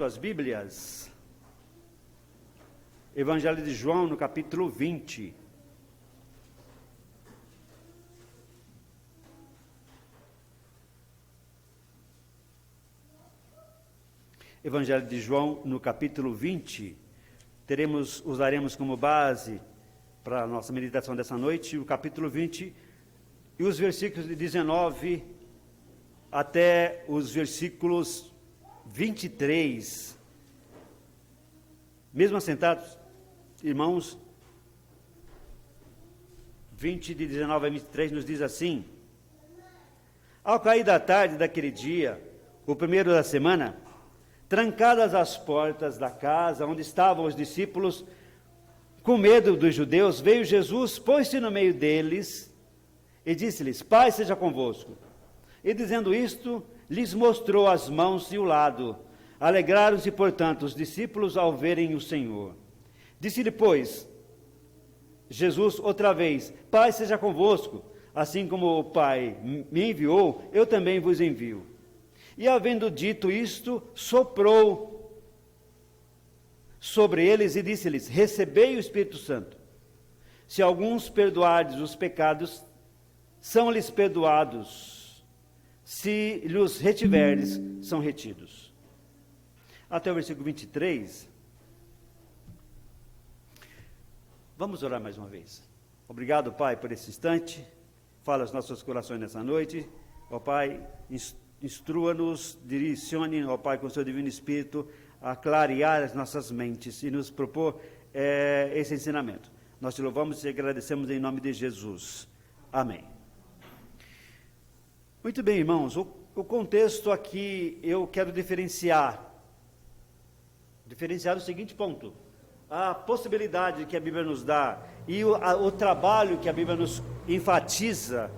Suas Bíblias, Evangelho de João, no capítulo 20. Evangelho de João, no capítulo 20, usaremos como base para a nossa meditação dessa noite o capítulo 20 e os versículos de 19 até os versículos 23. Mesmo assentados, irmãos, 20 de 19 a 23 nos diz assim: Ao cair da tarde daquele dia, o primeiro da semana, trancadas as portas da casa onde estavam os discípulos, com medo dos judeus, veio Jesus, pôs-se no meio deles e disse-lhes: Paz seja convosco. E dizendo isto, lhes mostrou as mãos e o lado. Alegraram-se, portanto, os discípulos ao verem o Senhor. Disse-lhe, pois, Jesus outra vez: Paz seja convosco. Assim como o Pai me enviou, eu também vos envio. E havendo dito isto, soprou sobre eles e disse-lhes: Recebei o Espírito Santo. Se alguns perdoardes os pecados, são-lhes perdoados. Se lhes retiverdes, são retidos. Até o versículo 23. Vamos orar mais uma vez. Obrigado, Pai, por esse instante. Fala aos nossos corações nessa noite. Ó Pai, instrua-nos, direcione, ó Pai, com o seu Divino Espírito, a clarear as nossas mentes e nos propor esse ensinamento. Nós te louvamos e agradecemos em nome de Jesus. Amém. Muito bem, irmãos, o contexto aqui eu quero diferenciar o seguinte ponto: a possibilidade que a Bíblia nos dá e o trabalho que a Bíblia nos enfatiza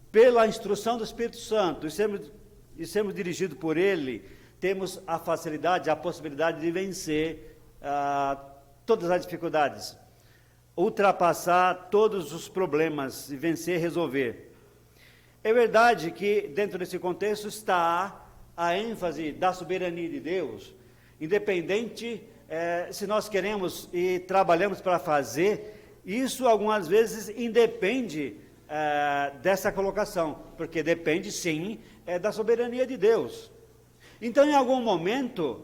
pela instrução do Espírito Santo e sermos dirigidos por Ele, temos a facilidade, a possibilidade de vencer todas as dificuldades, ultrapassar todos os problemas e vencer, resolver. É verdade que dentro desse contexto está a ênfase da soberania de Deus, independente se nós queremos e trabalhamos para fazer, isso algumas vezes independe dessa colocação, porque depende sim da soberania de Deus. Então, em algum momento,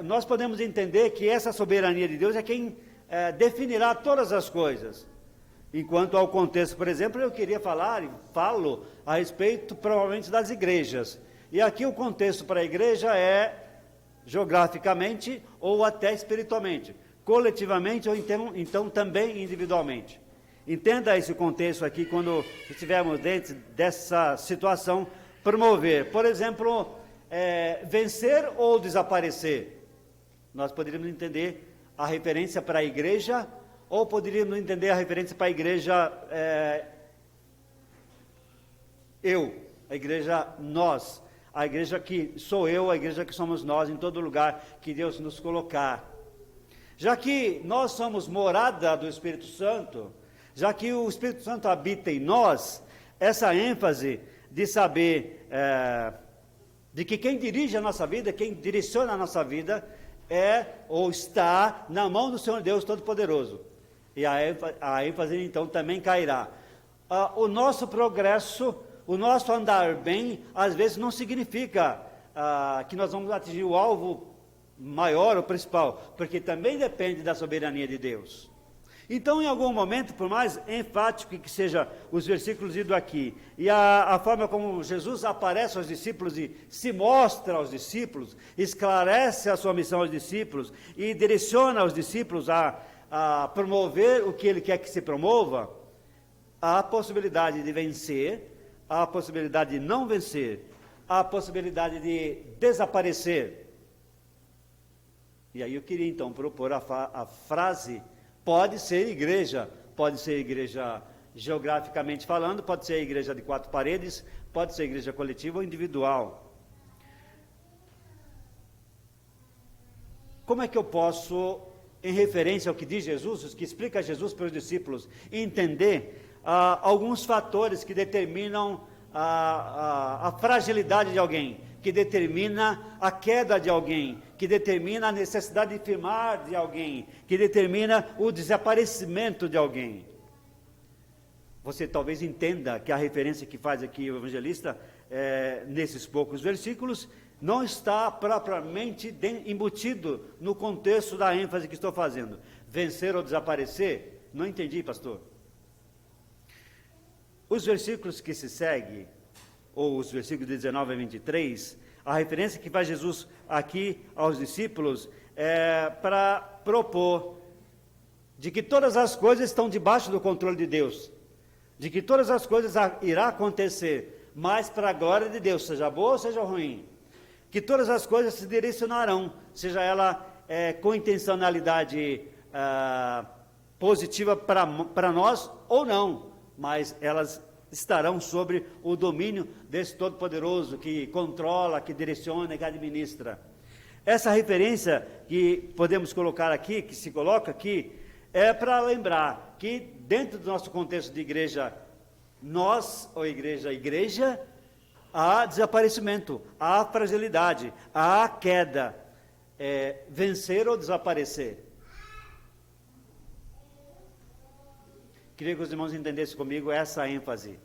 nós podemos entender que essa soberania de Deus é quem definirá todas as coisas. Enquanto ao contexto, por exemplo, eu queria falar e falo a respeito provavelmente das igrejas. E aqui o contexto para a igreja é geograficamente ou até espiritualmente, coletivamente ou então também individualmente. Entenda esse contexto aqui quando estivermos dentro dessa situação, promover, por exemplo, vencer ou desaparecer. Nós poderíamos entender a referência para a igreja, ou poderíamos entender a referência para a igreja a igreja nós, a igreja que sou eu, a igreja que somos nós, em todo lugar que Deus nos colocar. Já que nós somos morada do Espírito Santo, já que o Espírito Santo habita em nós, essa ênfase de saber de que quem dirige a nossa vida, quem direciona a nossa vida, ou está na mão do Senhor Deus Todo-Poderoso. E a ênfase então também cairá. O nosso progresso, o nosso andar bem, às vezes não significa que nós vamos atingir o alvo maior ou principal, porque também depende da soberania de Deus. Então, em algum momento, por mais enfático que seja os versículos lidos aqui, e a forma como Jesus aparece aos discípulos e se mostra aos discípulos, esclarece a sua missão aos discípulos e direciona os discípulos a promover o que Ele quer que se promova, há a possibilidade de vencer, há a possibilidade de não vencer, há a possibilidade de desaparecer. E aí eu queria então propor a frase: pode ser igreja geograficamente falando, pode ser a igreja de 4 paredes, pode ser igreja coletiva ou individual. Como é que eu posso, em referência ao que diz Jesus, que explica Jesus para os discípulos, entender alguns fatores que determinam a fragilidade de alguém, que determina a queda de alguém, que determina a necessidade de firmar de alguém, que determina o desaparecimento de alguém. Você talvez entenda que a referência que faz aqui o evangelista, nesses poucos versículos, não está propriamente embutido no contexto da ênfase que estou fazendo. Vencer ou desaparecer? Não entendi, pastor. Os versículos que se seguem, ou os versículos de 19 a 23, a referência que faz Jesus aqui aos discípulos é para propor de que todas as coisas estão debaixo do controle de Deus, de que todas as coisas irá acontecer, mas para a glória de Deus, seja boa ou seja ruim, que todas as coisas se direcionarão, seja ela com intencionalidade positiva para nós ou não, mas elas estarão sobre o domínio desse Todo-Poderoso que controla, que direciona, que administra. Essa referência que podemos colocar aqui, que se coloca aqui, é para lembrar que dentro do nosso contexto de igreja, nós, ou igreja, há desaparecimento, há fragilidade, há queda, vencer ou desaparecer. Queria que os irmãos entendessem comigo essa ênfase.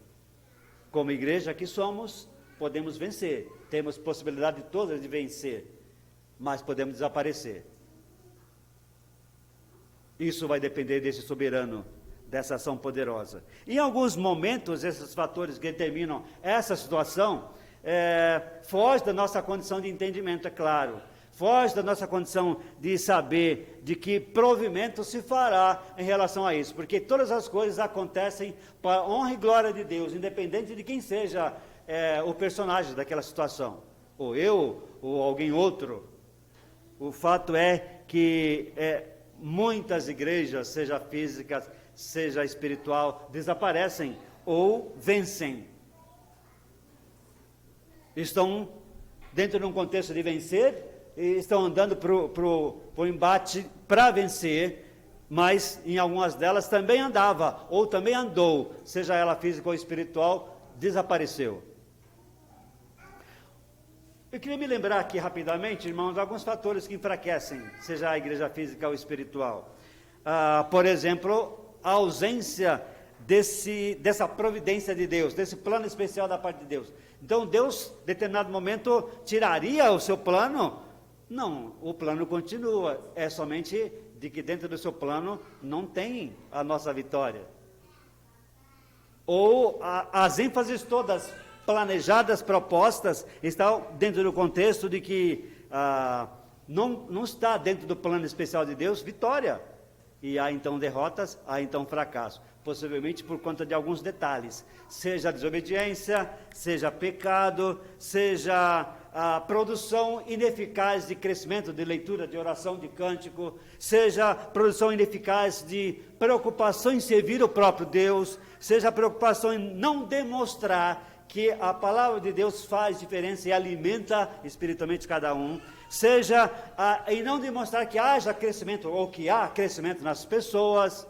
Como igreja que somos, podemos vencer, temos possibilidade toda de vencer, mas podemos desaparecer. Isso vai depender desse soberano, dessa ação poderosa. Em alguns momentos, esses fatores que determinam essa situação, foge da nossa condição de entendimento, é claro. Foge da nossa condição de saber de que provimento se fará em relação a isso, porque todas as coisas acontecem para a honra e glória de Deus, independente de quem seja o personagem daquela situação, ou eu, ou alguém outro. O fato é que muitas igrejas, seja físicas, seja espiritual, desaparecem ou vencem. Estão dentro de um contexto de vencer, e estão andando para o embate para vencer, mas em algumas delas também andava, ou também andou, seja ela física ou espiritual, desapareceu. Eu queria me lembrar aqui rapidamente, irmãos, alguns fatores que enfraquecem, seja a igreja física ou espiritual. Por exemplo, a ausência dessa providência de Deus, desse plano especial da parte de Deus. Então Deus, em determinado momento, tiraria o seu plano? Não, o plano continua, é somente de que dentro do seu plano não tem a nossa vitória. Ou as ênfases todas planejadas, propostas, estão dentro do contexto de que não está dentro do plano especial de Deus vitória. E há então derrotas, há então fracasso, possivelmente por conta de alguns detalhes, seja desobediência, seja pecado, seja a produção ineficaz de crescimento, de leitura, de oração, de cântico, seja produção ineficaz de preocupação em servir o próprio Deus, seja a preocupação em não demonstrar que a palavra de Deus faz diferença e alimenta espiritualmente cada um, seja em não demonstrar que haja crescimento ou que há crescimento nas pessoas,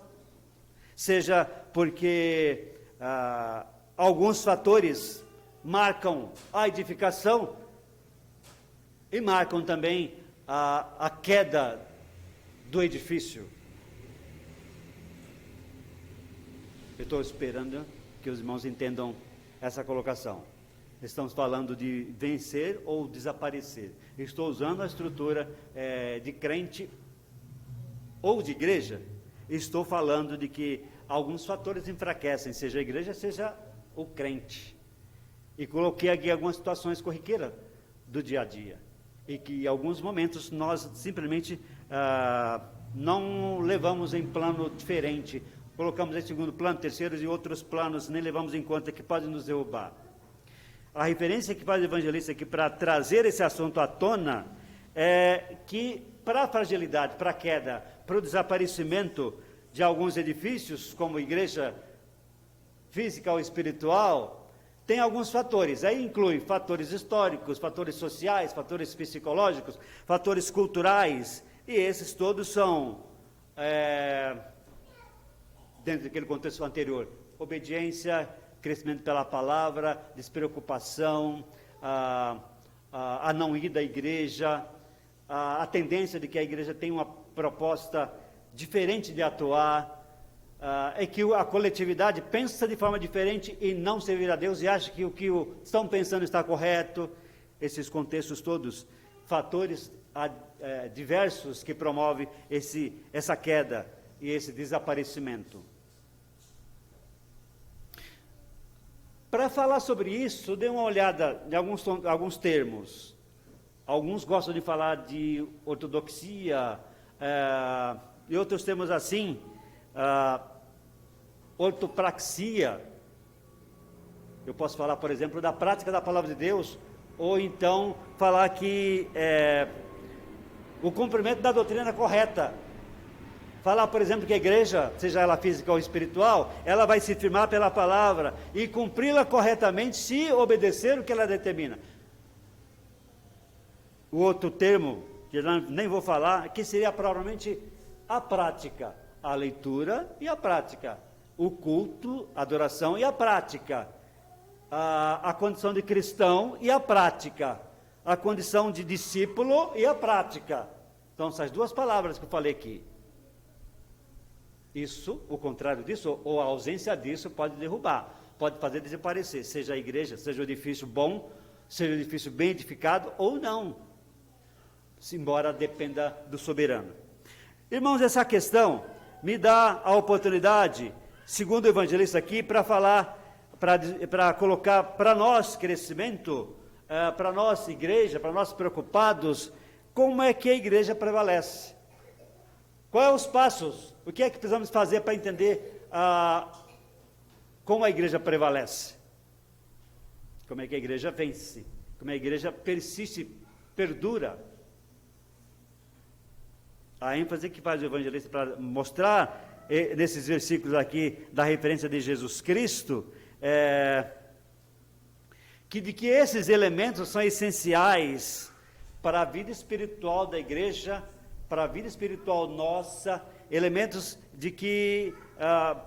seja porque alguns fatores marcam a edificação e marcam também a queda do edifício. Eu estou esperando que os irmãos entendam essa colocação. Estamos falando de vencer ou desaparecer. Estou usando a estrutura de crente ou de igreja. Estou falando de que alguns fatores enfraquecem, seja a igreja, seja o crente. E coloquei aqui algumas situações corriqueiras do dia a dia. E que em alguns momentos nós simplesmente não levamos em plano diferente. Colocamos em segundo plano, terceiros e outros planos, nem levamos em conta que podem nos derrubar. A referência que faz o evangelista aqui para trazer esse assunto à tona é que para a fragilidade, para a queda, para o desaparecimento de alguns edifícios, como igreja física ou espiritual, tem alguns fatores. Aí inclui fatores históricos, fatores sociais, fatores psicológicos, fatores culturais, e esses todos são, dentro daquele contexto anterior, obediência, crescimento pela palavra, despreocupação, a não ir da igreja, a tendência de que a igreja tem uma proposta diferente de atuar, é que a coletividade pensa de forma diferente em não servir a Deus e acha que o que estão pensando está correto. Esses contextos todos, fatores diversos que promovem essa queda e esse desaparecimento. Para falar sobre isso, dê uma olhada em alguns termos. Alguns gostam de falar de ortodoxia, e outros termos assim, ortopraxia. Eu posso falar, por exemplo, da prática da palavra de Deus, ou então falar que o cumprimento da doutrina correta. Falar, por exemplo, que a igreja, seja ela física ou espiritual, ela vai se firmar pela palavra e cumpri-la corretamente se obedecer o que ela determina. O outro termo, que eu nem vou falar, que seria provavelmente a prática, a leitura e a prática, o culto, a adoração e a prática, a condição de cristão e a prática, a condição de discípulo e a prática. Então, essas duas palavras que eu falei aqui. Isso, o contrário disso, ou a ausência disso, pode derrubar, pode fazer desaparecer, seja a igreja, seja o edifício bom, seja o edifício bem edificado ou não, embora dependa do soberano. Irmãos, essa questão me dá a oportunidade, segundo o evangelista aqui, para falar, para colocar para nós crescimento, para nós igreja, para nós preocupados, como é que a igreja prevalece. Quais são os passos? O que é que precisamos fazer para entender como a igreja prevalece? Como é que a igreja vence? Como a igreja persiste, perdura? A ênfase que faz o evangelista para mostrar nesses versículos aqui da referência de Jesus Cristo, que esses elementos são essenciais para a vida espiritual da igreja, para a vida espiritual nossa, elementos de que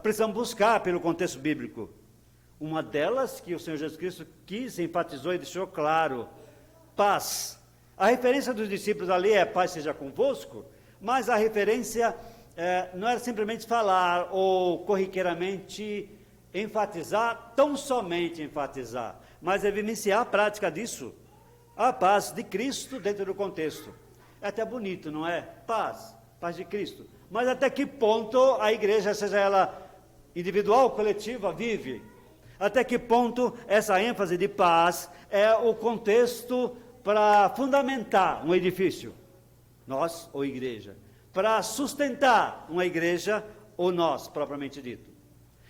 precisamos buscar pelo contexto bíblico. Uma delas que o Senhor Jesus Cristo quis, enfatizou e deixou claro: paz. A referência dos discípulos ali é paz seja convosco, mas a referência não era simplesmente falar ou corriqueiramente enfatizar, tão somente enfatizar, mas é vivenciar a prática disso, a paz de Cristo dentro do contexto. É até bonito, não é? Paz de Cristo. Mas até que ponto a igreja, seja ela individual ou coletiva, vive? Até que ponto essa ênfase de paz é o contexto para fundamentar um edifício? Nós ou igreja. Para sustentar uma igreja ou nós, propriamente dito.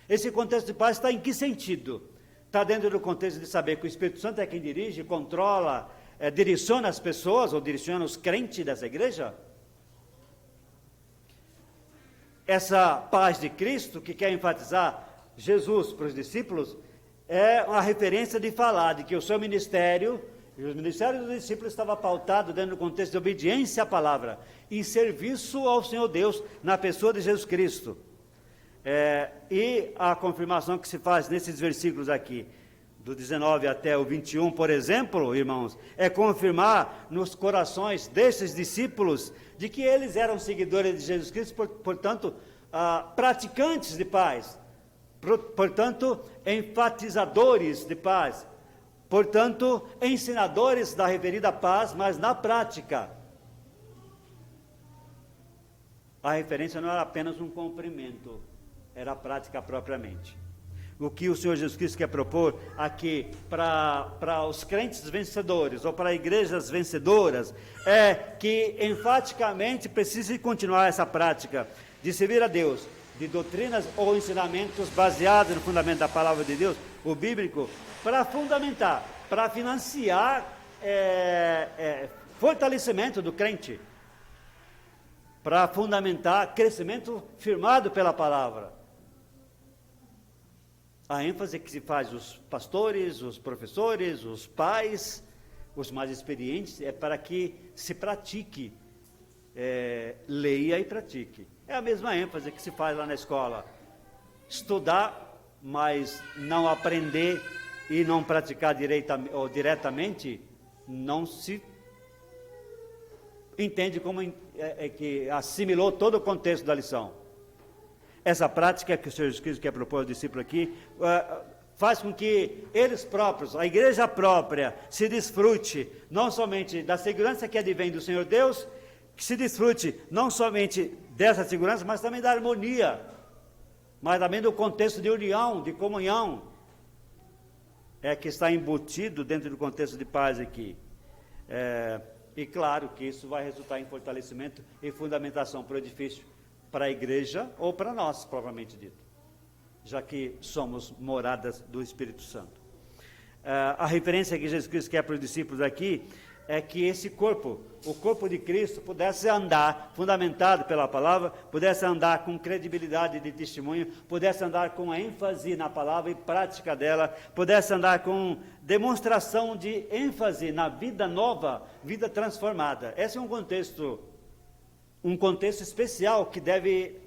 Esse contexto de paz está em que sentido? Está dentro do contexto de saber que o Espírito Santo é quem dirige, controla, direciona as pessoas, ou direciona os crentes dessa igreja? Essa paz de Cristo, que quer enfatizar Jesus para os discípulos, é uma referência de falar de que o seu ministério, e o ministério dos discípulos estava pautado dentro do contexto de obediência à palavra, e serviço ao Senhor Deus, na pessoa de Jesus Cristo. E a confirmação que se faz nesses versículos aqui, do 19 até o 21, por exemplo, irmãos, é confirmar nos corações desses discípulos de que eles eram seguidores de Jesus Cristo, portanto, praticantes de paz, portanto, enfatizadores de paz, portanto, ensinadores da referida paz, mas na prática. A referência não era apenas um cumprimento, era a prática propriamente. O que o Senhor Jesus Cristo quer propor aqui para os crentes vencedores, ou para igrejas vencedoras, é que enfaticamente precise continuar essa prática de servir a Deus, de doutrinas ou ensinamentos baseados no fundamento da palavra de Deus, o bíblico, para fundamentar, para financiar fortalecimento do crente, para fundamentar crescimento firmado pela palavra. A ênfase que se faz os pastores, os professores, os pais, os mais experientes, é para que se pratique, leia e pratique. É a mesma ênfase que se faz lá na escola. Estudar, mas não aprender e não praticar diretamente, não se entende como que assimilou todo o contexto da lição. Essa prática que o Senhor Jesus Cristo quer propor aos discípulos aqui, faz com que eles próprios, a igreja própria, se desfrute não somente da segurança que advém do Senhor Deus, que se desfrute não somente dessa segurança, mas também da harmonia, mas também do contexto de união, de comunhão, que está embutido dentro do contexto de paz aqui. E claro que isso vai resultar em fortalecimento e fundamentação para o edifício, para a igreja ou para nós, propriamente dito, já que somos moradas do Espírito Santo. A referência que Jesus Cristo quer para os discípulos aqui é que esse corpo, o corpo de Cristo, pudesse andar fundamentado pela palavra, pudesse andar com credibilidade de testemunho, pudesse andar com ênfase na palavra e prática dela, pudesse andar com demonstração de ênfase na vida nova, vida transformada. Esse é um contexto especial que deve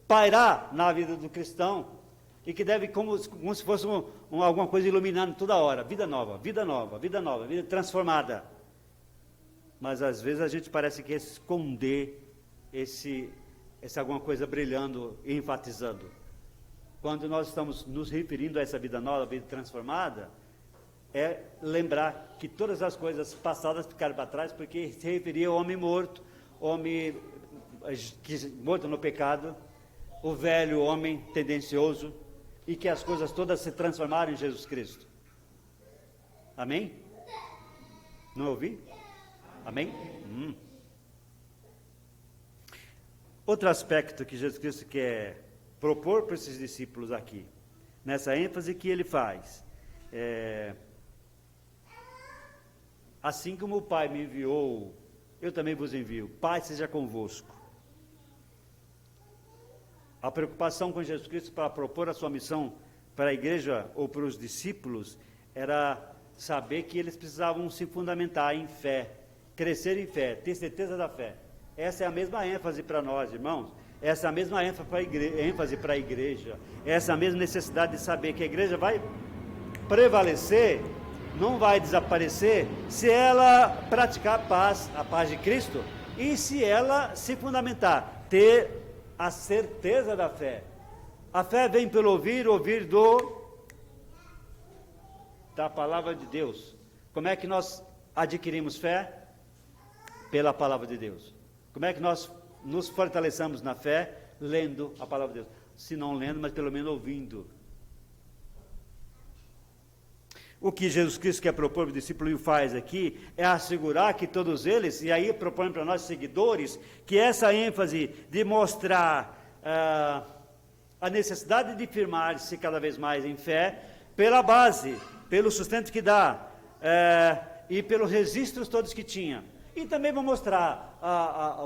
pairar na vida do cristão, e que deve, como se fosse alguma coisa iluminando toda hora, vida nova, vida nova, vida nova, vida transformada. Mas às vezes a gente parece que esconder esse alguma coisa brilhando e enfatizando. Quando nós estamos nos referindo a essa vida nova, vida transformada, é lembrar que todas as coisas passadas ficaram para trás, porque se referia ao homem morto, morto no pecado, o velho homem tendencioso, e que as coisas todas se transformaram em Jesus Cristo. Amém? Não ouvi? Amém? Outro aspecto que Jesus Cristo quer propor para esses discípulos aqui, nessa ênfase que ele faz, assim como o Pai me enviou, eu também vos envio, paz seja convosco. A preocupação com Jesus Cristo para propor a sua missão para a igreja ou para os discípulos era saber que eles precisavam se fundamentar em fé, crescer em fé, ter certeza da fé. Essa é a mesma ênfase para nós, irmãos. Essa é a mesma ênfase para a igreja. Essa é a mesma necessidade de saber que a igreja vai prevalecer, não vai desaparecer, se ela praticar a paz de Cristo, e se ela se fundamentar, ter a certeza da fé. A fé vem pelo ouvir da palavra de Deus. Como é que nós adquirimos fé? Pela palavra de Deus. Como é que nós nos fortalecemos na fé? Lendo a palavra de Deus. Se não lendo, mas pelo menos ouvindo. O que Jesus Cristo quer propor para o discípulo e faz aqui é assegurar que todos eles, e aí propõe para nós seguidores, que essa ênfase de mostrar a necessidade de firmar-se cada vez mais em fé, pela base, pelo sustento que dá, e pelos registros todos que tinha. E também vou mostrar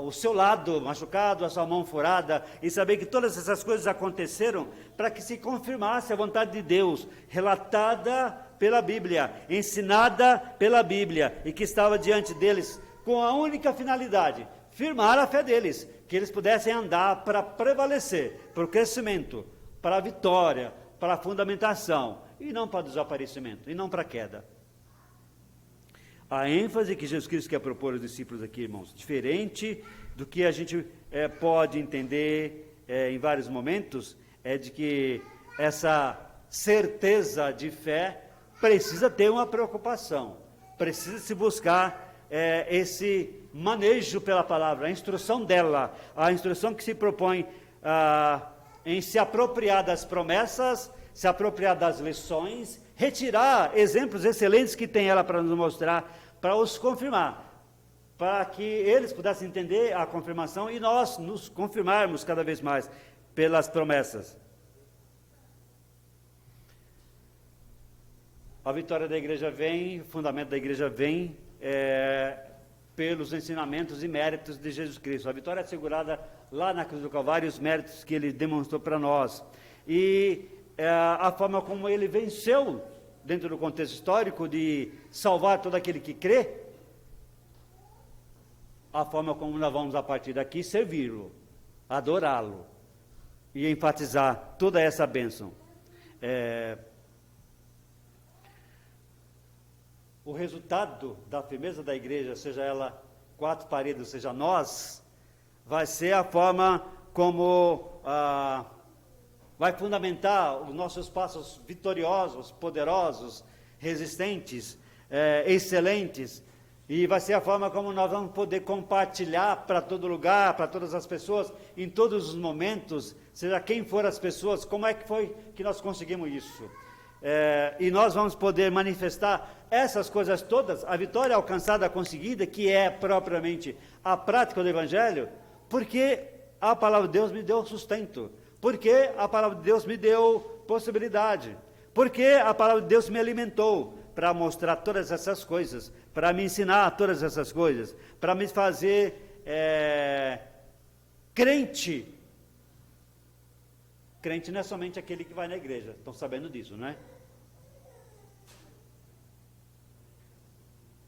o seu lado machucado, a sua mão furada, e saber que todas essas coisas aconteceram para que se confirmasse a vontade de Deus, relatada pela Bíblia, ensinada pela Bíblia, e que estava diante deles com a única finalidade, firmar a fé deles, que eles pudessem andar para prevalecer, para o crescimento, para a vitória, para a fundamentação, e não para o desaparecimento, e não para a queda. A ênfase que Jesus Cristo quer propor aos discípulos aqui, irmãos, diferente do que a gente pode entender em vários momentos, é de que essa certeza de fé precisa ter uma preocupação, precisa se buscar esse manejo pela palavra, a instrução dela, a instrução que se propõe em se apropriar das promessas, se apropriar das lições, retirar exemplos excelentes que tem ela para nos mostrar, para os confirmar, para que eles pudessem entender a confirmação e nós nos confirmarmos cada vez mais pelas promessas. A vitória da igreja vem, o fundamento da igreja vem pelos ensinamentos e méritos de Jesus Cristo. A vitória é assegurada lá na cruz do Calvário, os méritos que ele demonstrou para nós. E a forma como ele venceu, dentro do contexto histórico, de salvar todo aquele que crê, a forma como nós vamos, a partir daqui, servi-lo, adorá-lo e enfatizar toda essa bênção. o resultado da firmeza da igreja, seja ela 4 paredes, seja nós, vai ser a forma como vai fundamentar os nossos passos vitoriosos, poderosos, resistentes, excelentes, e vai ser a forma como nós vamos poder compartilhar para todo lugar, para todas as pessoas, em todos os momentos, seja quem for as pessoas. Como é que foi que nós conseguimos isso? E nós vamos poder manifestar essas coisas todas, a vitória alcançada, conseguida, que é propriamente a prática do Evangelho, porque a palavra de Deus me deu sustento, porque a palavra de Deus me deu possibilidade, porque a palavra de Deus me alimentou para mostrar todas essas coisas, para me ensinar todas essas coisas, para me fazer crente. Crente não é somente aquele que vai na igreja, estão sabendo disso, não é?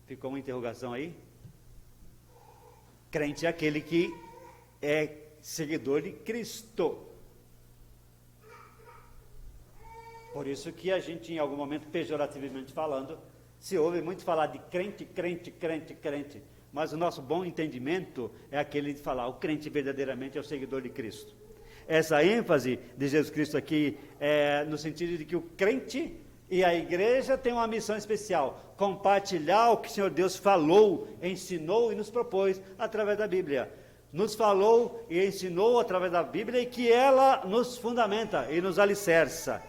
Ficou uma interrogação aí? Crente é aquele que é seguidor de Cristo. Por isso que a gente, em algum momento, pejorativamente falando, se ouve muito falar de crente, crente, crente, crente, mas o nosso bom entendimento é aquele de falar, o crente verdadeiramente é o seguidor de Cristo. Essa ênfase de Jesus Cristo aqui é no sentido de que o crente e a igreja têm uma missão especial, compartilhar o que o Senhor Deus falou, ensinou e nos propôs através da Bíblia. Nos falou e ensinou através da Bíblia, e que ela nos fundamenta e nos alicerça.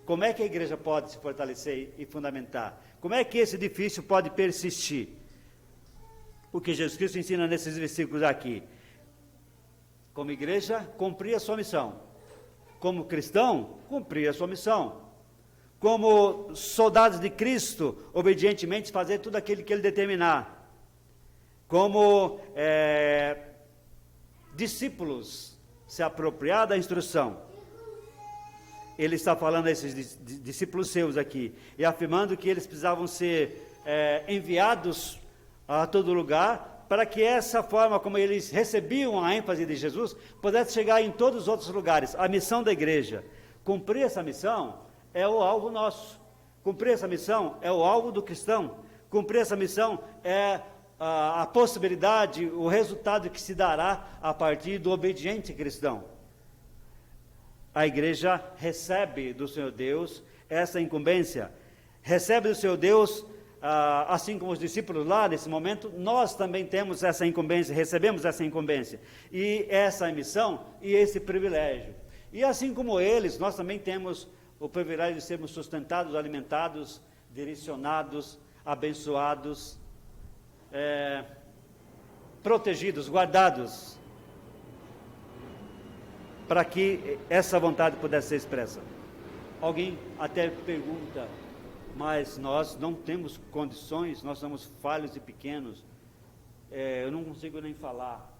Como é que a igreja pode se fortalecer e fundamentar? Como é que esse edifício pode persistir? O que Jesus Cristo ensina nesses versículos aqui. Como igreja, cumprir a sua missão. Como cristão, cumprir a sua missão. Como soldados de Cristo, obedientemente fazer tudo aquilo que Ele determinar. Como discípulos, se apropriar da instrução. Ele está falando a esses discípulos seus aqui, e afirmando que eles precisavam ser enviados a todo lugar, para que essa forma como eles recebiam a ênfase de Jesus, pudesse chegar em todos os outros lugares. A missão da igreja, cumprir essa missão é o alvo nosso, cumprir essa missão é o alvo do cristão, cumprir essa missão é a possibilidade, o resultado que se dará a partir do obediente cristão. A igreja recebe do Senhor Deus essa incumbência, recebe do Senhor Deus, assim como os discípulos lá nesse momento, nós também temos essa incumbência, recebemos essa incumbência, e essa missão e esse privilégio. E assim como eles, nós também temos o privilégio de sermos sustentados, alimentados, direcionados, abençoados, protegidos, guardados, para que essa vontade pudesse ser expressa. Alguém até pergunta, mas nós não temos condições, nós somos falhos e pequenos, eu não consigo nem falar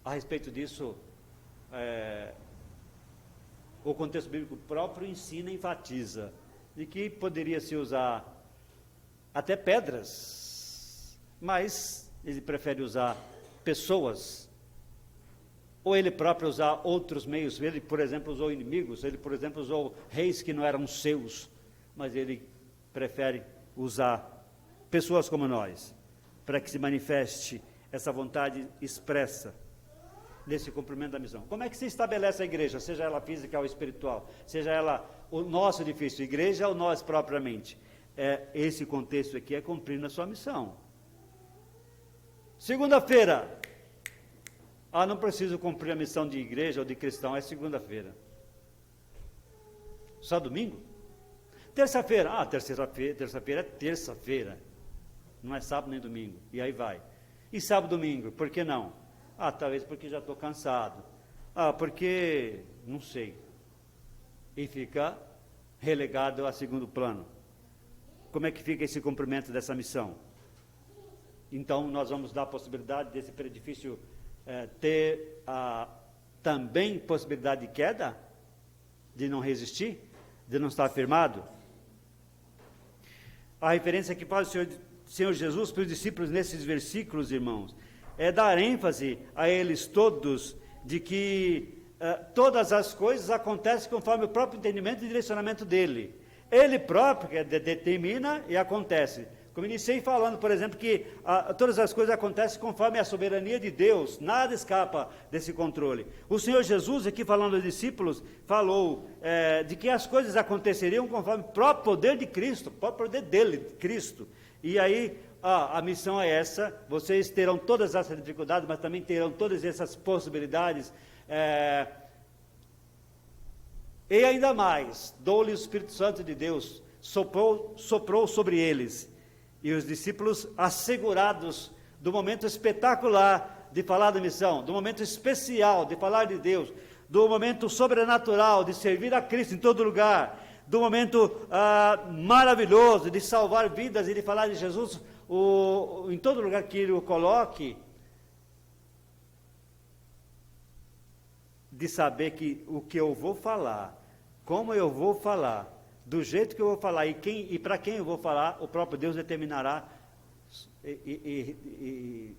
a respeito disso. O contexto bíblico próprio ensina e enfatiza de que poderia se usar até pedras, mas ele prefere usar pessoas, ou ele próprio usar outros meios. Ele, por exemplo, usou inimigos, ele, por exemplo, usou reis que não eram seus, mas ele prefere usar pessoas como nós, para que se manifeste essa vontade expressa nesse cumprimento da missão. Como é que se estabelece a igreja, seja ela física ou espiritual, seja ela o nosso edifício, igreja ou nós propriamente? Esse contexto aqui é cumprindo a sua missão. Segunda-feira, não preciso cumprir a missão de igreja ou de cristão, é segunda-feira. Só domingo? Terça-feira, terça-feira é terça-feira, não é sábado nem domingo, e aí vai. E sábado, domingo, por que não? Talvez porque já estou cansado, porque, não sei, e fica relegado a segundo plano. Como é que fica esse cumprimento dessa missão? Então, nós vamos dar a possibilidade desse edifício ter também possibilidade de queda, de não resistir, de não estar firmado. A referência que faz o Senhor Jesus para os discípulos nesses versículos, irmãos, é dar ênfase a eles todos, de que todas as coisas acontecem conforme o próprio entendimento e direcionamento dele. ele próprio que determina e acontece. Como iniciei falando, por exemplo, que todas as coisas acontecem conforme a soberania de Deus, nada escapa desse controle. O Senhor Jesus, aqui falando aos discípulos, falou de que as coisas aconteceriam conforme o próprio poder de Cristo, o próprio poder dele, Cristo. E aí, a missão é essa: vocês terão todas essas dificuldades, mas também terão todas essas possibilidades. E ainda mais, dou-lhe o Espírito Santo de Deus, soprou sobre eles. E os discípulos, assegurados do momento espetacular de falar da missão, do momento especial de falar de Deus, do momento sobrenatural de servir a Cristo em todo lugar, do momento maravilhoso de salvar vidas e de falar de Jesus em todo lugar que ele o coloque, de saber que o que eu vou falar, como eu vou falar, do jeito que eu vou falar e para quem eu vou falar, o próprio Deus determinará e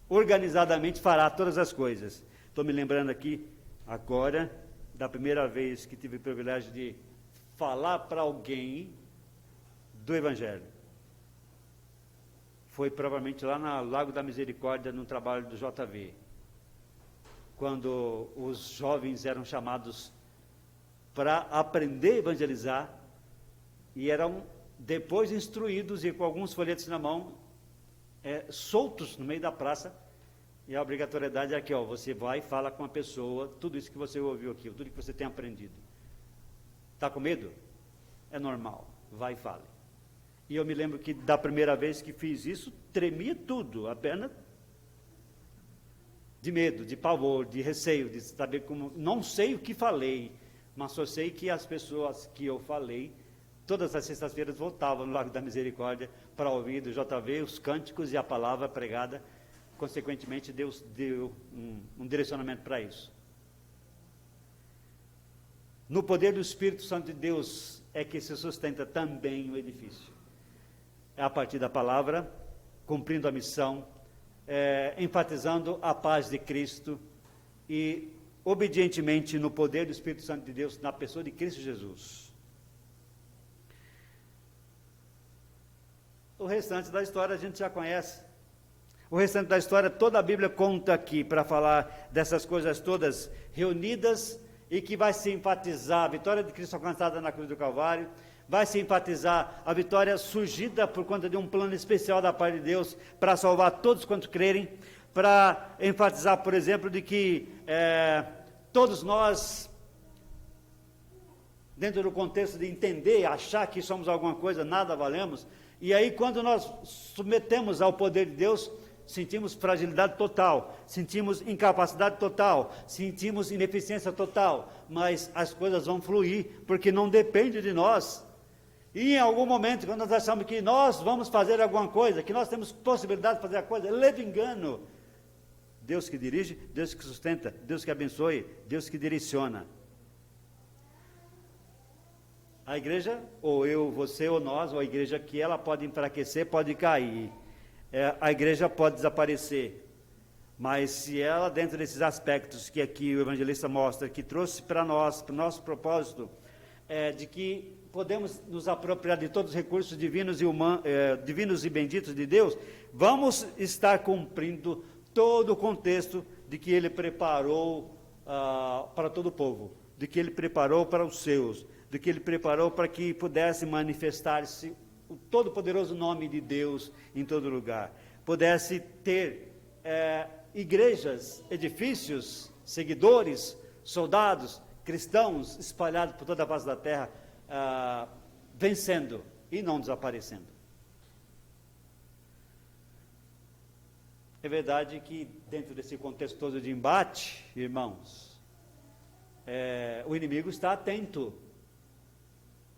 organizadamente fará todas as coisas. Estou me lembrando aqui agora da primeira vez que tive o privilégio de falar para alguém do Evangelho. Foi provavelmente lá no Lago da Misericórdia, no trabalho do JV, quando os jovens eram chamados para aprender a evangelizar, e eram depois instruídos e com alguns folhetos na mão, soltos no meio da praça, e a obrigatoriedade é aqui, você vai e fala com a pessoa, tudo isso que você ouviu aqui, tudo que você tem aprendido. Está com medo? É normal, vai e fale. E eu me lembro que da primeira vez que fiz isso, tremia tudo, a perna de medo, de pavor, de receio, de saber como, não sei o que falei, mas só sei que as pessoas que eu falei, todas as sextas-feiras voltavam no Lago da Misericórdia para ouvir do JV os cânticos e a palavra pregada. Consequentemente, Deus deu um direcionamento para isso. No poder do Espírito Santo de Deus é que se sustenta também o edifício. É a partir da palavra, cumprindo a missão, enfatizando a paz de Cristo e obedientemente no poder do Espírito Santo de Deus, na pessoa de Cristo Jesus. O restante da história a gente já conhece. O restante da história, toda a Bíblia conta aqui para falar dessas coisas todas reunidas e que vai se enfatizar a vitória de Cristo alcançada na cruz do Calvário, vai se enfatizar a vitória surgida por conta de um plano especial da parte de Deus para salvar todos quantos crerem, para enfatizar, por exemplo, de que todos nós, dentro do contexto de entender, achar que somos alguma coisa, nada valemos, e aí quando nós submetemos ao poder de Deus, sentimos fragilidade total, sentimos incapacidade total, sentimos ineficiência total, mas as coisas vão fluir, porque não depende de nós. E em algum momento, quando nós achamos que nós vamos fazer alguma coisa, que nós temos possibilidade de fazer a coisa, leve engano. Deus que dirige, Deus que sustenta, Deus que abençoe, Deus que direciona. A igreja, ou eu, você ou nós, ou a igreja aqui, ela pode enfraquecer, pode cair. A igreja pode desaparecer. Mas se ela, dentro desses aspectos que aqui o evangelista mostra, que trouxe para nós, para o nosso propósito, de que podemos nos apropriar de todos os recursos divinos e benditos de Deus, vamos estar cumprindo todo o contexto de que Ele preparou para todo o povo, de que Ele preparou para os seus, de que Ele preparou para que pudesse manifestar-se o todo-poderoso nome de Deus em todo lugar, pudesse ter igrejas, edifícios, seguidores, soldados, cristãos espalhados por toda a face da terra, vencendo e não desaparecendo. É verdade que dentro desse contexto todo de embate, irmãos, o inimigo está atento,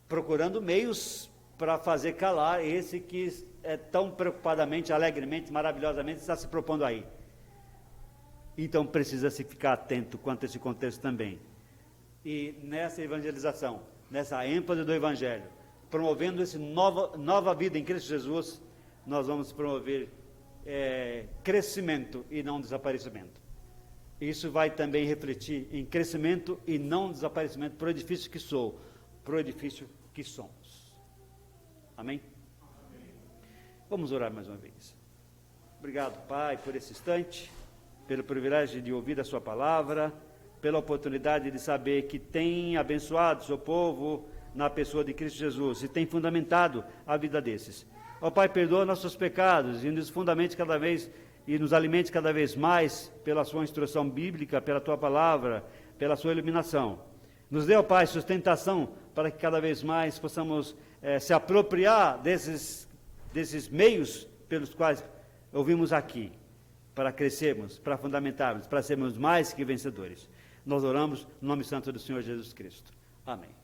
procurando meios para fazer calar esse que tão preocupadamente, alegremente, maravilhosamente está se propondo aí. Então precisa se ficar atento quanto a esse contexto também. E nessa evangelização, nessa ênfase do Evangelho, promovendo essa nova vida em Cristo Jesus, nós vamos promover crescimento e não desaparecimento. Isso vai também refletir em crescimento e não desaparecimento para o edifício que sou, para o edifício que somos. Amém? Vamos orar mais uma vez. Obrigado, Pai, por esse instante, pelo privilégio de ouvir a sua palavra, pela oportunidade de saber que tem abençoado o seu povo na pessoa de Cristo Jesus e tem fundamentado a vida desses. Ó Pai, perdoa nossos pecados e nos fundamente cada vez e nos alimente cada vez mais pela sua instrução bíblica, pela tua palavra, pela sua iluminação. Nos dê, ó Pai, sustentação para que cada vez mais possamos se apropriar desses meios pelos quais ouvimos aqui, para crescermos, para fundamentarmos, para sermos mais que vencedores. Nós oramos no nome santo do Senhor Jesus Cristo. Amém.